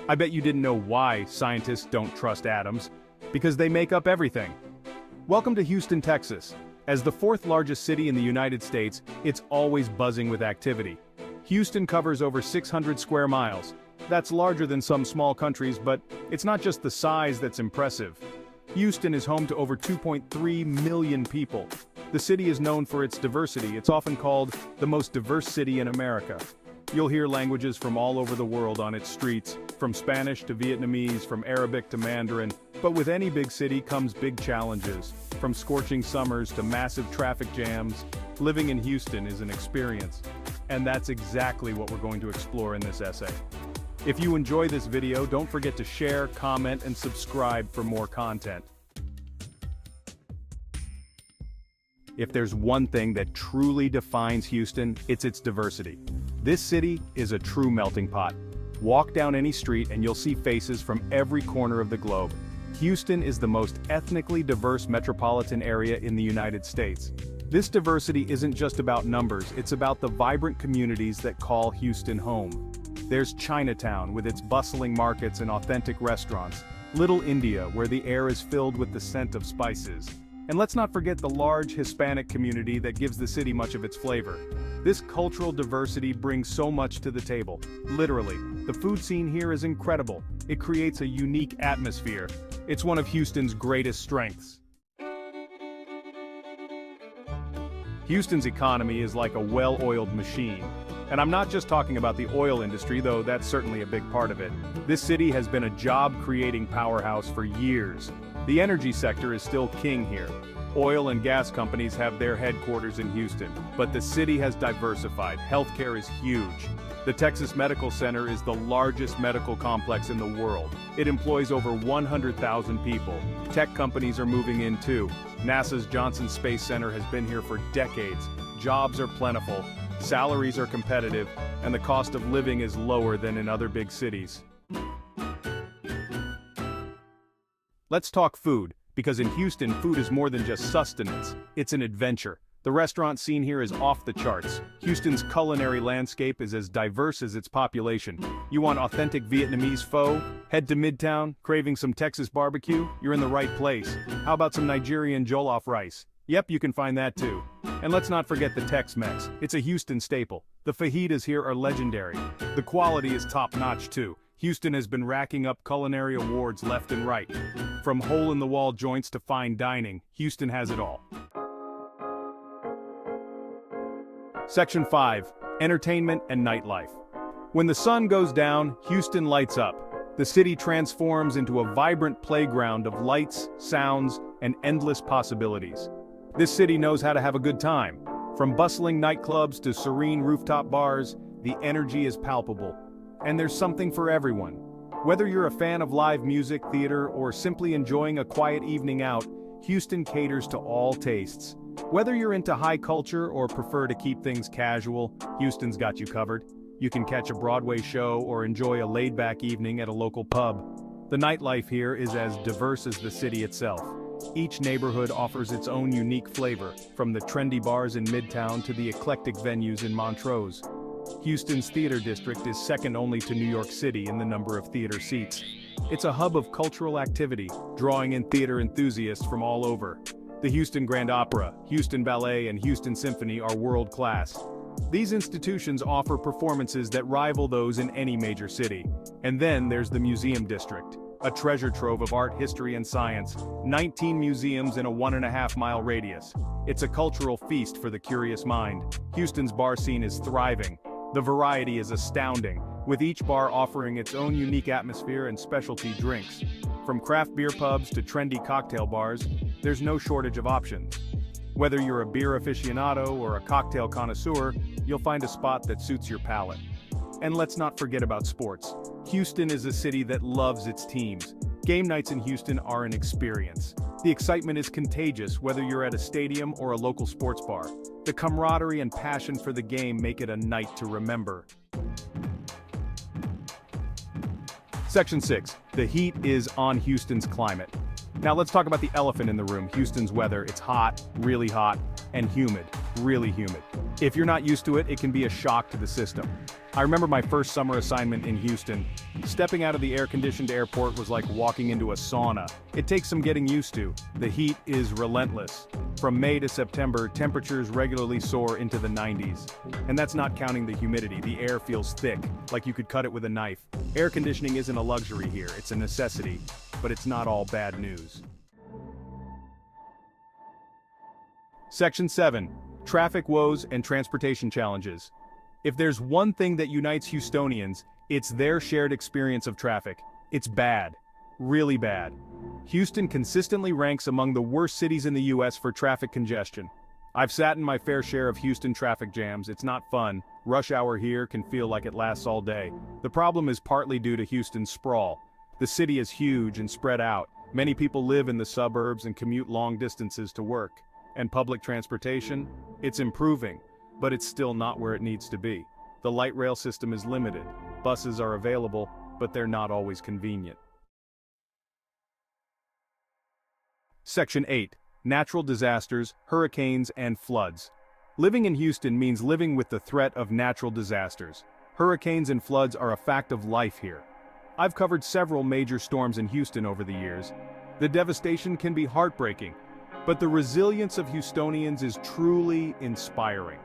I bet you didn't know why scientists don't trust atoms. Because they make up everything. Welcome to Houston, Texas. As the fourth largest city in the United States, it's always buzzing with activity. Houston covers over 600 square miles. That's larger than some small countries, but it's not just the size that's impressive. Houston is home to over 2.3 million people. The city is known for its diversity. It's often called the most diverse city in America. You'll hear languages from all over the world on its streets, from Spanish to Vietnamese, from Arabic to Mandarin. But with any big city comes big challenges. From scorching summers to massive traffic jams, living in Houston is an experience. And that's exactly what we're going to explore in this essay. If you enjoy this video, don't forget to share, comment, and subscribe for more content. If there's one thing that truly defines Houston, it's its diversity. This city is a true melting pot. Walk down any street and you'll see faces from every corner of the globe. Houston is the most ethnically diverse metropolitan area in the United States. This diversity isn't just about numbers, it's about the vibrant communities that call Houston home. There's Chinatown with its bustling markets and authentic restaurants, Little India where the air is filled with the scent of spices. And let's not forget the large Hispanic community that gives the city much of its flavor. This cultural diversity brings so much to the table. Literally, the food scene here is incredible. It creates a unique atmosphere. It's one of Houston's greatest strengths. Houston's economy is like a well-oiled machine. And I'm not just talking about the oil industry, though that's certainly a big part of it. This city has been a job-creating powerhouse for years. The energy sector is still king here. Oil and gas companies have their headquarters in Houston, but the city has diversified. Healthcare is huge. The Texas Medical Center is the largest medical complex in the world. It employs over 100,000 people. Tech companies are moving in too. NASA's Johnson Space Center has been here for decades. Jobs are plentiful, salaries are competitive, and the cost of living is lower than in other big cities. Let's talk food, because in Houston, food is more than just sustenance, it's an adventure. The restaurant scene here is off the charts. Houston's culinary landscape is as diverse as its population. You want authentic Vietnamese pho? Head to Midtown, craving some Texas barbecue? You're in the right place. How about some Nigerian jollof rice? Yep, you can find that too. And let's not forget the Tex-Mex. It's a Houston staple. The fajitas here are legendary. The quality is top-notch too. Houston has been racking up culinary awards left and right. From hole-in-the-wall joints to fine dining, Houston has it all. Section 5. Entertainment and Nightlife. When the sun goes down, Houston lights up. The city transforms into a vibrant playground of lights, sounds, and endless possibilities. This city knows how to have a good time. From bustling nightclubs to serene rooftop bars, the energy is palpable. And there's something for everyone. Whether you're a fan of live music, theater, or simply enjoying a quiet evening out, Houston caters to all tastes. Whether you're into high culture or prefer to keep things casual, Houston's got you covered. You can catch a Broadway show or enjoy a laid-back evening at a local pub. The nightlife here is as diverse as the city itself. Each neighborhood offers its own unique flavor, from the trendy bars in Midtown to the eclectic venues in Montrose. Houston's theater district is second only to New York City in the number of theater seats. It's a hub of cultural activity, drawing in theater enthusiasts from all over. The Houston Grand Opera, Houston Ballet, and Houston Symphony are world-class. These institutions offer performances that rival those in any major city. And then there's the Museum District, a treasure trove of art, history, and science. 19 museums in a 1.5-mile radius. It's a cultural feast for the curious mind. Houston's bar scene is thriving. The variety is astounding, with each bar offering its own unique atmosphere and specialty drinks. From craft beer pubs to trendy cocktail bars, there's no shortage of options. Whether you're a beer aficionado or a cocktail connoisseur, you'll find a spot that suits your palate. And let's not forget about sports. Houston is a city that loves its teams. Game nights in Houston are an experience. The excitement is contagious whether you're at a stadium or a local sports bar. The camaraderie and passion for the game make it a night to remember. Section 6. The heat is on Houston's climate. Now let's talk about the elephant in the room, Houston's weather. It's hot, really hot, and humid, really humid. If you're not used to it, it can be a shock to the system. I remember my first summer assignment in Houston. Stepping out of the air-conditioned airport was like walking into a sauna. It takes some getting used to. The heat is relentless. From May to September, temperatures regularly soar into the 90s. And that's not counting the humidity. The air feels thick, like you could cut it with a knife. Air conditioning isn't a luxury here, it's a necessity. But it's not all bad news. Section 7. Traffic woes and transportation challenges. If there's one thing that unites Houstonians, it's their shared experience of traffic. It's bad. Really bad. Houston consistently ranks among the worst cities in the US for traffic congestion. I've sat in my fair share of Houston traffic jams. It's not fun. Rush hour here can feel like it lasts all day. The problem is partly due to Houston's sprawl. The city is huge and spread out. Many people live in the suburbs and commute long distances to work. And public transportation? It's improving, but it's still not where it needs to be. The light rail system is limited. Buses are available, but they're not always convenient. Section 8. Natural disasters, hurricanes, and floods. Living in Houston means living with the threat of natural disasters. Hurricanes and floods are a fact of life here. I've covered several major storms in Houston over the years. The devastation can be heartbreaking, but the resilience of Houstonians is truly inspiring.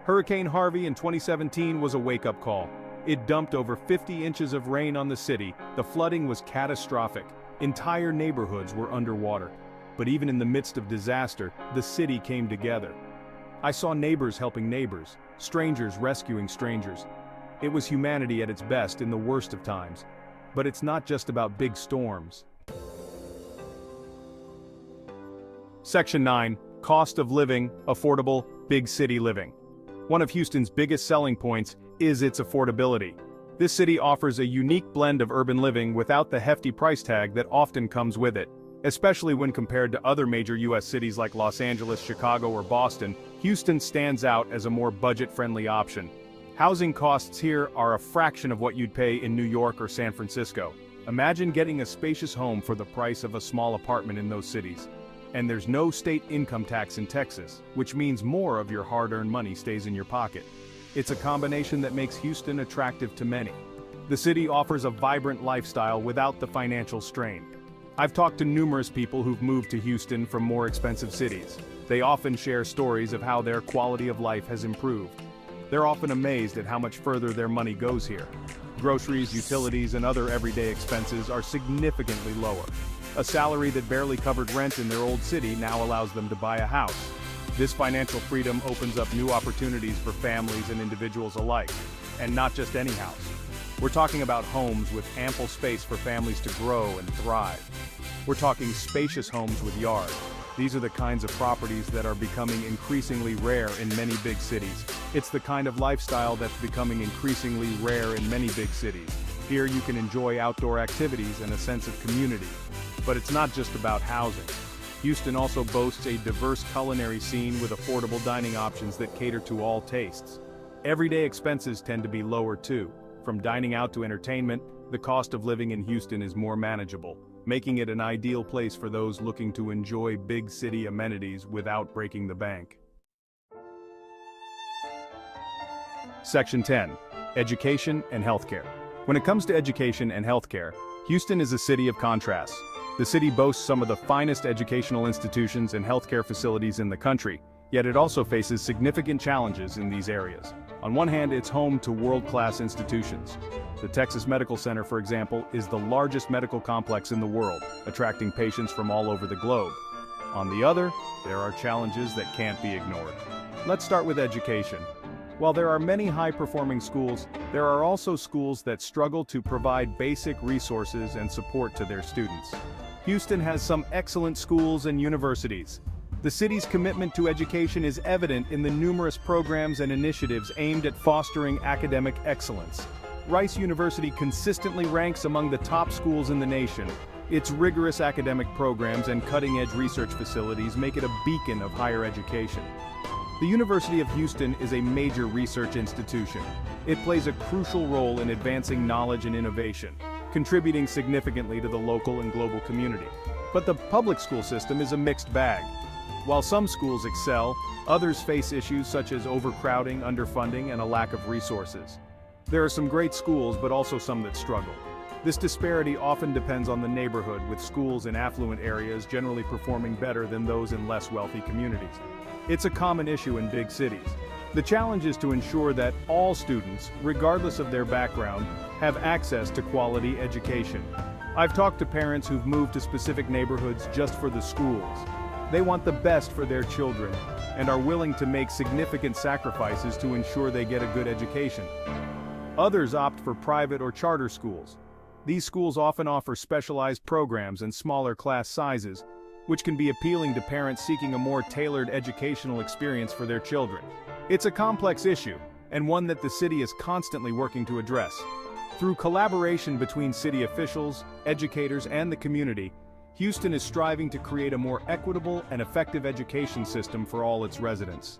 Hurricane Harvey in 2017 was a wake-up call. It dumped over 50 inches of rain on the city. The flooding was catastrophic. Entire neighborhoods were underwater. But even in the midst of disaster, the city came together. I saw neighbors helping neighbors, strangers rescuing strangers. It was humanity at its best in the worst of times. But it's not just about big storms. Section 9. Cost of living, affordable, big city living. One of Houston's biggest selling points is its affordability. This city offers a unique blend of urban living without the hefty price tag that often comes with it. Especially when compared to other major US cities like Los Angeles, Chicago, or Boston, Houston stands out as a more budget-friendly option. Housing costs here are a fraction of what you'd pay in New York or San Francisco. Imagine getting a spacious home for the price of a small apartment in those cities. And there's no state income tax in Texas, which means more of your hard-earned money stays in your pocket. It's a combination that makes Houston attractive to many. The city offers a vibrant lifestyle without the financial strain. I've talked to numerous people who've moved to Houston from more expensive cities. They often share stories of how their quality of life has improved. They're often amazed at how much further their money goes here. Groceries, utilities, and other everyday expenses are significantly lower. A salary that barely covered rent in their old city now allows them to buy a house. This financial freedom opens up new opportunities for families and individuals alike. And not just any house. We're talking about homes with ample space for families to grow and thrive. We're talking spacious homes with yards. These are the kinds of properties that are becoming increasingly rare in many big cities. It's the kind of lifestyle that's becoming increasingly rare in many big cities. Here you can enjoy outdoor activities and a sense of community. But it's not just about housing. Houston also boasts a diverse culinary scene with affordable dining options that cater to all tastes. Everyday expenses tend to be lower too. From dining out to entertainment, the cost of living in Houston is more manageable, making it an ideal place for those looking to enjoy big city amenities without breaking the bank. Section 10. Education and healthcare. When it comes to education and healthcare, Houston is a city of contrasts. The city boasts some of the finest educational institutions and healthcare facilities in the country, yet it also faces significant challenges in these areas. On one hand, it's home to world-class institutions. The Texas Medical Center, for example, is the largest medical complex in the world, attracting patients from all over the globe. On the other, there are challenges that can't be ignored. Let's start with education. While there are many high-performing schools, there are also schools that struggle to provide basic resources and support to their students. Houston has some excellent schools and universities. The city's commitment to education is evident in the numerous programs and initiatives aimed at fostering academic excellence. Rice University consistently ranks among the top schools in the nation. Its rigorous academic programs and cutting-edge research facilities make it a beacon of higher education. The University of Houston is a major research institution. It plays a crucial role in advancing knowledge and innovation, contributing significantly to the local and global community. But the public school system is a mixed bag. While some schools excel, others face issues such as overcrowding, underfunding, and a lack of resources. There are some great schools but also some that struggle. This disparity often depends on the neighborhood, with schools in affluent areas generally performing better than those in less wealthy communities. It's a common issue in big cities. The challenge is to ensure that all students, regardless of their background, have access to quality education. I've talked to parents who've moved to specific neighborhoods just for the schools. They want the best for their children and are willing to make significant sacrifices to ensure they get a good education. Others opt for private or charter schools. These schools often offer specialized programs and smaller class sizes, which can be appealing to parents seeking a more tailored educational experience for their children. It's a complex issue, and one that the city is constantly working to address. Through collaboration between city officials, educators, and the community, Houston is striving to create a more equitable and effective education system for all its residents.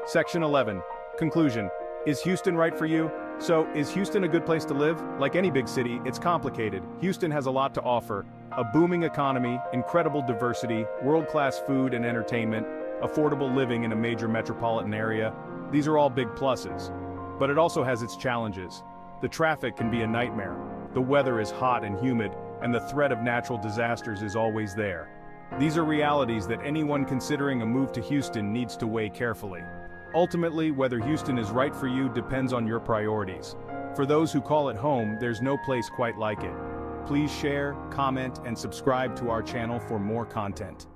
Section 11. Conclusion. Is Houston right for you? So, is Houston a good place to live? Like any big city, it's complicated. Houston has a lot to offer: a booming economy, incredible diversity, world-class food and entertainment, affordable living in a major metropolitan area. These are all big pluses. But it also has its challenges. The traffic can be a nightmare. The weather is hot and humid, and the threat of natural disasters is always there. These are realities that anyone considering a move to Houston needs to weigh carefully. Ultimately, whether Houston is right for you depends on your priorities. For those who call it home, there's no place quite like it. Please share, comment, and subscribe to our channel for more content.